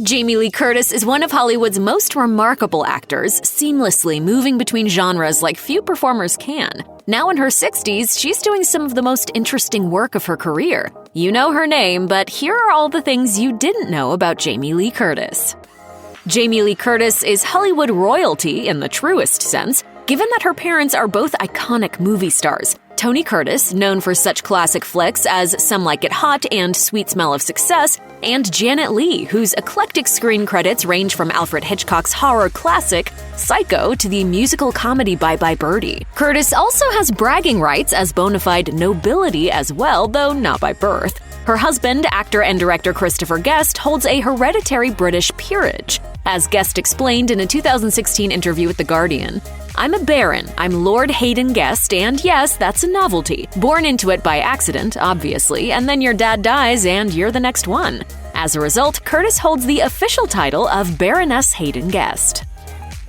Jamie Lee Curtis is one of Hollywood's most remarkable actors, seamlessly moving between genres like few performers can. Now in her 60s, she's doing some of the most interesting work of her career. You know her name, but here are all the things you didn't know about Jamie Lee Curtis. Jamie Lee Curtis is Hollywood royalty in the truest sense, given that her parents are both iconic movie stars. Tony Curtis, known for such classic flicks as Some Like It Hot and Sweet Smell of Success, and Janet Leigh, whose eclectic screen credits range from Alfred Hitchcock's horror classic Psycho to the musical comedy Bye Bye Birdie. Curtis also has bragging rights as bona fide nobility as well, though not by birth. Her husband, actor and director Christopher Guest, holds a hereditary British peerage. As Guest explained in a 2016 interview with The Guardian, "I'm a baron, I'm Lord Hayden Guest, and yes, that's a novelty. Born into it by accident, obviously, and then your dad dies and you're the next one." As a result, Curtis holds the official title of Baroness Hayden Guest.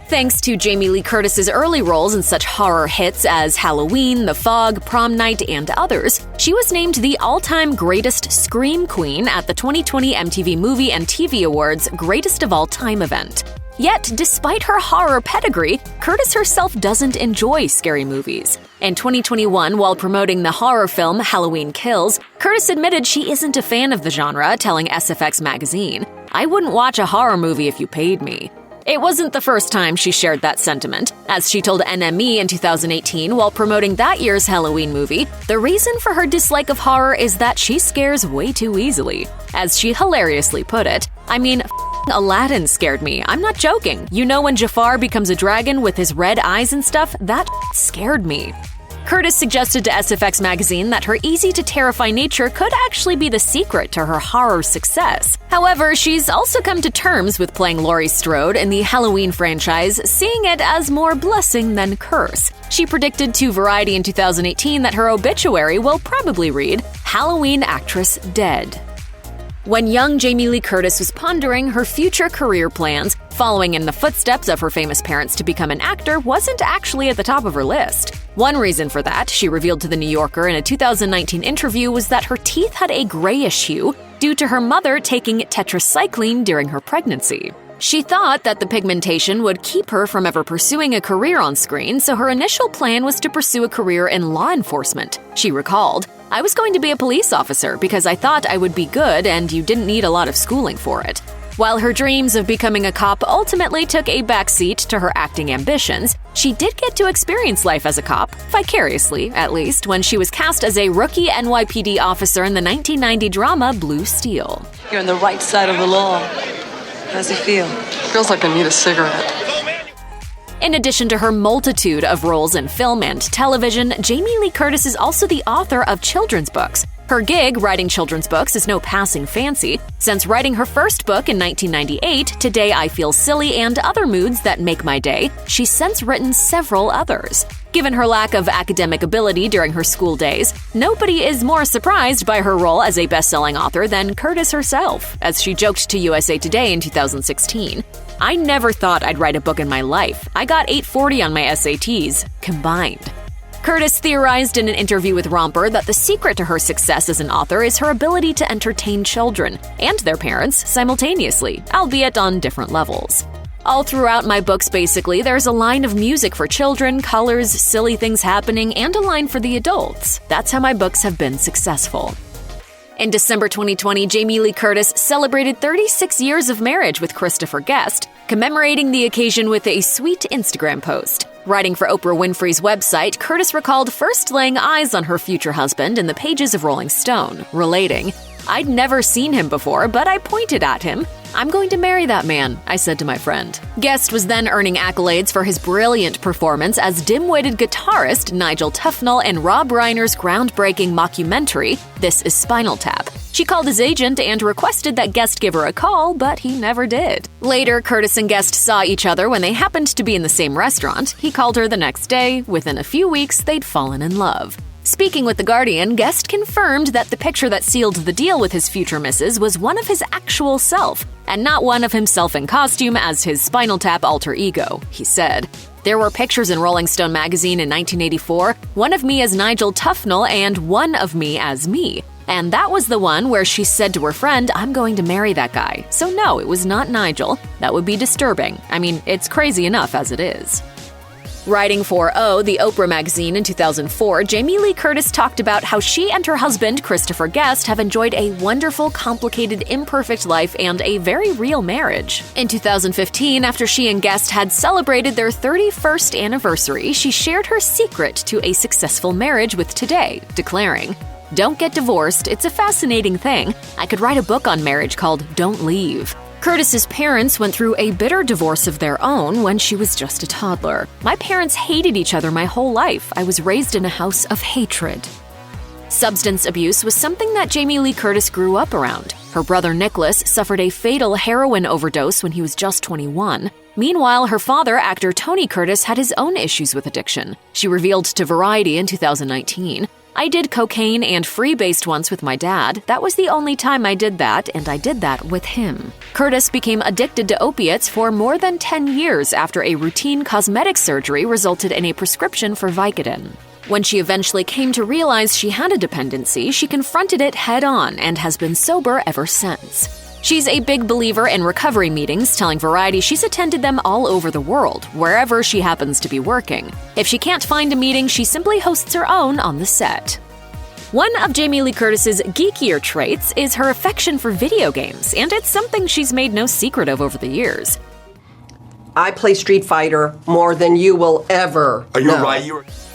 Thanks to Jamie Lee Curtis's early roles in such horror hits as Halloween, The Fog, Prom Night, and others, she was named the all-time greatest Scream Queen at the 2020 MTV Movie and TV Awards Greatest of All Time event. Yet, despite her horror pedigree, Curtis herself doesn't enjoy scary movies. In 2021, while promoting the horror film Halloween Kills, Curtis admitted she isn't a fan of the genre, telling SFX magazine, "I wouldn't watch a horror movie if you paid me." It wasn't the first time she shared that sentiment. As she told NME in 2018 while promoting that year's Halloween movie, the reason for her dislike of horror is that she scares way too easily. As she hilariously put it, "I mean, Aladdin scared me. I'm not joking. You know when Jafar becomes a dragon with his red eyes and stuff? That scared me." Curtis suggested to SFX magazine that her easy-to-terrify nature could actually be the secret to her horror success. However, she's also come to terms with playing Laurie Strode in the Halloween franchise, seeing it as more blessing than curse. She predicted to Variety in 2018 that her obituary will probably read, "Halloween actress dead." When young Jamie Lee Curtis was pondering her future career plans, following in the footsteps of her famous parents to become an actor wasn't actually at the top of her list. One reason for that, she revealed to The New Yorker in a 2019 interview, was that her teeth had a grayish hue due to her mother taking tetracycline during her pregnancy. She thought that the pigmentation would keep her from ever pursuing a career on screen, so her initial plan was to pursue a career in law enforcement. She recalled, "I was going to be a police officer because I thought I would be good and you didn't need a lot of schooling for it." While her dreams of becoming a cop ultimately took a backseat to her acting ambitions, she did get to experience life as a cop, vicariously at least, when she was cast as a rookie NYPD officer in the 1990 drama Blue Steel. "You're on the right side of the law. How's it feel?" "Feels like I need a cigarette." In addition to her multitude of roles in film and television, Jamie Lee Curtis is also the author of children's books. Her gig, writing children's books, is no passing fancy. Since writing her first book in 1998, Today I Feel Silly and Other Moods That Make My Day, she's since written several others. Given her lack of academic ability during her school days, nobody is more surprised by her role as a best-selling author than Curtis herself, as she joked to USA Today in 2016. "I never thought I'd write a book in my life. I got 840 on my SATs, combined." Curtis theorized in an interview with Romper that the secret to her success as an author is her ability to entertain children and their parents simultaneously, albeit on different levels. "All throughout my books, basically, there's a line of music for children, colors, silly things happening, and a line for the adults. That's how my books have been successful." In December 2020, Jamie Lee Curtis celebrated 36 years of marriage with Christopher Guest, commemorating the occasion with a sweet Instagram post. Writing for Oprah Winfrey's website, Curtis recalled first laying eyes on her future husband in the pages of Rolling Stone, relating, "I'd never seen him before, but I pointed at him. I'm going to marry that man, I said to my friend." Guest was then earning accolades for his brilliant performance as dim-witted guitarist Nigel Tufnell in Rob Reiner's groundbreaking mockumentary, This Is Spinal Tap. She called his agent and requested that Guest give her a call, but he never did. Later, Curtis and Guest saw each other when they happened to be in the same restaurant. He called her the next day. Within a few weeks, they'd fallen in love. Speaking with The Guardian, Guest confirmed that the picture that sealed the deal with his future missus was one of his actual self, and not one of himself in costume as his Spinal Tap alter ego. He said, "There were pictures in Rolling Stone magazine in 1984, one of me as Nigel Tufnell and one of me as me. And that was the one where she said to her friend, "I'm going to marry that guy." So no, it was not Nigel. That would be disturbing. I mean, it's crazy enough as it is. Writing for O, the Oprah magazine in 2004, Jamie Lee Curtis talked about how she and her husband, Christopher Guest, have enjoyed a wonderful, complicated, imperfect life and a very real marriage. In 2015, after she and Guest had celebrated their 31st anniversary, she shared her secret to a successful marriage with Today, declaring, "Don't get divorced, it's a fascinating thing. I could write a book on marriage called Don't Leave." Curtis's parents went through a bitter divorce of their own when she was just a toddler. "My parents hated each other my whole life. I was raised in a house of hatred." Substance abuse was something that Jamie Lee Curtis grew up around. Her brother Nicholas suffered a fatal heroin overdose when he was just 21. Meanwhile, her father, actor Tony Curtis, had his own issues with addiction. She revealed to Variety in 2019, "I did cocaine and freebased once with my dad. That was the only time I did that, and I did that with him." Curtis became addicted to opiates for more than 10 years after a routine cosmetic surgery resulted in a prescription for Vicodin. When she eventually came to realize she had a dependency, she confronted it head-on and has been sober ever since. She's a big believer in recovery meetings, telling Variety she's attended them all over the world, wherever she happens to be working. If she can't find a meeting, she simply hosts her own on the set. One of Jamie Lee Curtis's geekier traits is her affection for video games, and it's something she's made no secret of over the years. "I play Street Fighter more than you will ever Are you know." right?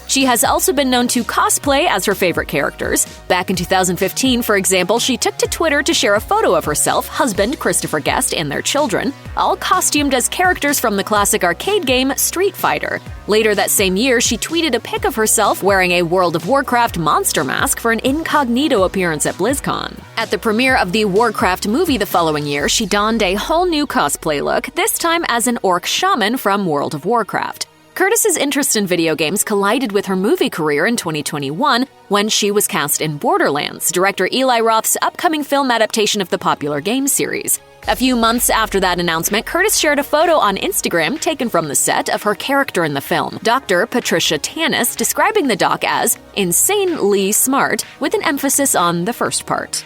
She has also been known to cosplay as her favorite characters. Back in 2015, for example, she took to Twitter to share a photo of herself, husband Christopher Guest, and their children, all costumed as characters from the classic arcade game Street Fighter. Later that same year, she tweeted a pic of herself wearing a World of Warcraft monster mask for an incognito appearance at BlizzCon. At the premiere of the Warcraft movie the following year, she donned a whole new cosplay look, this time as an orc shaman from World of Warcraft. Curtis's interest in video games collided with her movie career in 2021 when she was cast in Borderlands, director Eli Roth's upcoming film adaptation of the popular game series. A few months after that announcement, Curtis shared a photo on Instagram taken from the set of her character in the film, Dr. Patricia Tanis, describing the doc as insanely smart, with an emphasis on the first part.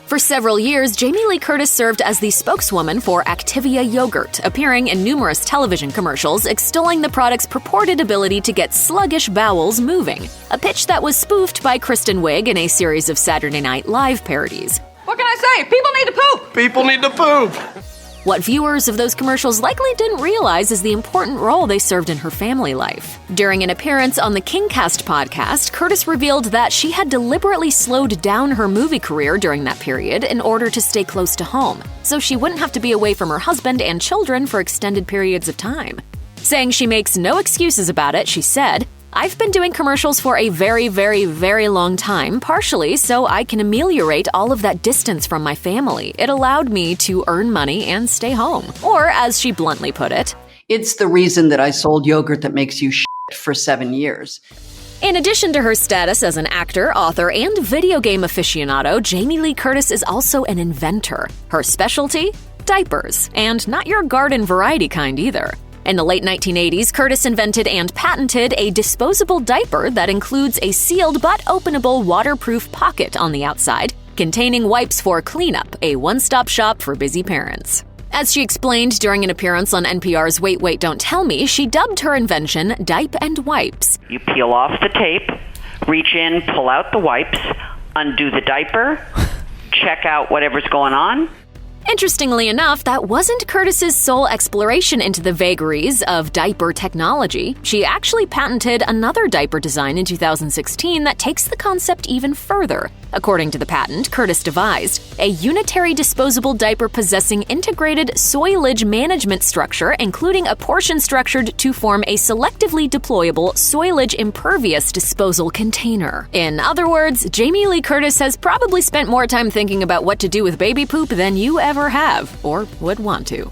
For several years, Jamie Lee Curtis served as the spokeswoman for Activia yogurt, appearing in numerous television commercials extolling the product's purported ability to get sluggish bowels moving, a pitch that was spoofed by Kristen Wiig in a series of Saturday Night Live parodies. What can I say? People need to poop! People need to poop. What viewers of those commercials likely didn't realize is the important role they served in her family life. During an appearance on the KingCast podcast, Curtis revealed that she had deliberately slowed down her movie career during that period in order to stay close to home, so she wouldn't have to be away from her husband and children for extended periods of time. Saying she makes no excuses about it, she said, "I've been doing commercials for a very, very, very long time, partially so I can ameliorate all of that distance from my family. It allowed me to earn money and stay home." Or, as she bluntly put it, "It's the reason that I sold yogurt that makes you shit for 7 years." In addition to her status as an actor, author, and video game aficionado, Jamie Lee Curtis is also an inventor. Her specialty? Diapers. And not your garden variety kind either. In the late 1980s, Curtis invented and patented a disposable diaper that includes a sealed but openable waterproof pocket on the outside, containing wipes for cleanup, a one-stop shop for busy parents. As she explained during an appearance on NPR's Wait, Wait, Don't Tell Me, she dubbed her invention Dipe and Wipes. You peel off the tape, reach in, pull out the wipes, undo the diaper, check out whatever's going on. Interestingly enough, that wasn't Curtis's sole exploration into the vagaries of diaper technology. She actually patented another diaper design in 2016 that takes the concept even further. According to the patent, Curtis devised a unitary disposable diaper possessing integrated soilage management structure, including a portion structured to form a selectively deployable soilage impervious disposal container. In other words, Jamie Lee Curtis has probably spent more time thinking about what to do with baby poop than you ever have, or would want to.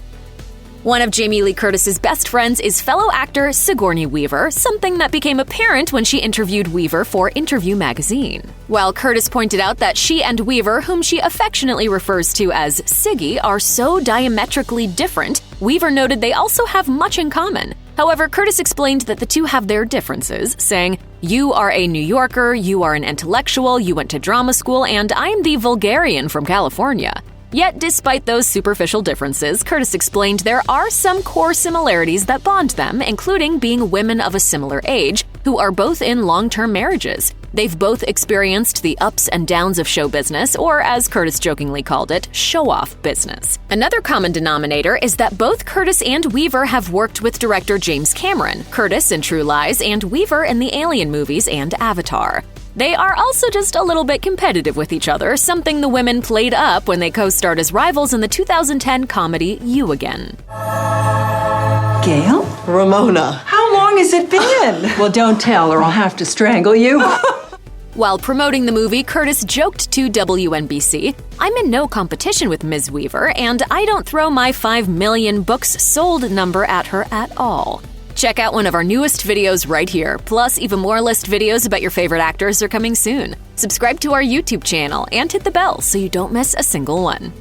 One of Jamie Lee Curtis's best friends is fellow actor Sigourney Weaver, something that became apparent when she interviewed Weaver for Interview magazine. While Curtis pointed out that she and Weaver, whom she affectionately refers to as Siggy, are so diametrically different, Weaver noted they also have much in common. However, Curtis explained that the two have their differences, saying, "You are a New Yorker, you are an intellectual, you went to drama school, and I'm the vulgarian from California." Yet, despite those superficial differences, Curtis explained there are some core similarities that bond them, including being women of a similar age who are both in long-term marriages. They've both experienced the ups and downs of show business, or as Curtis jokingly called it, show-off business. Another common denominator is that both Curtis and Weaver have worked with director James Cameron, Curtis in True Lies and Weaver in the Alien movies and Avatar. They are also just a little bit competitive with each other, something the women played up when they co-starred as rivals in the 2010 comedy You Again. Gail? Ramona. How long has it been? Well, don't tell or I'll have to strangle you. While promoting the movie, Curtis joked to WNBC, "I'm in no competition with Ms. Weaver, and I don't throw my 5 million books sold number at her at all." Check out one of our newest videos right here. Plus, even more list videos about your favorite actors are coming soon. Subscribe to our YouTube channel and hit the bell so you don't miss a single one.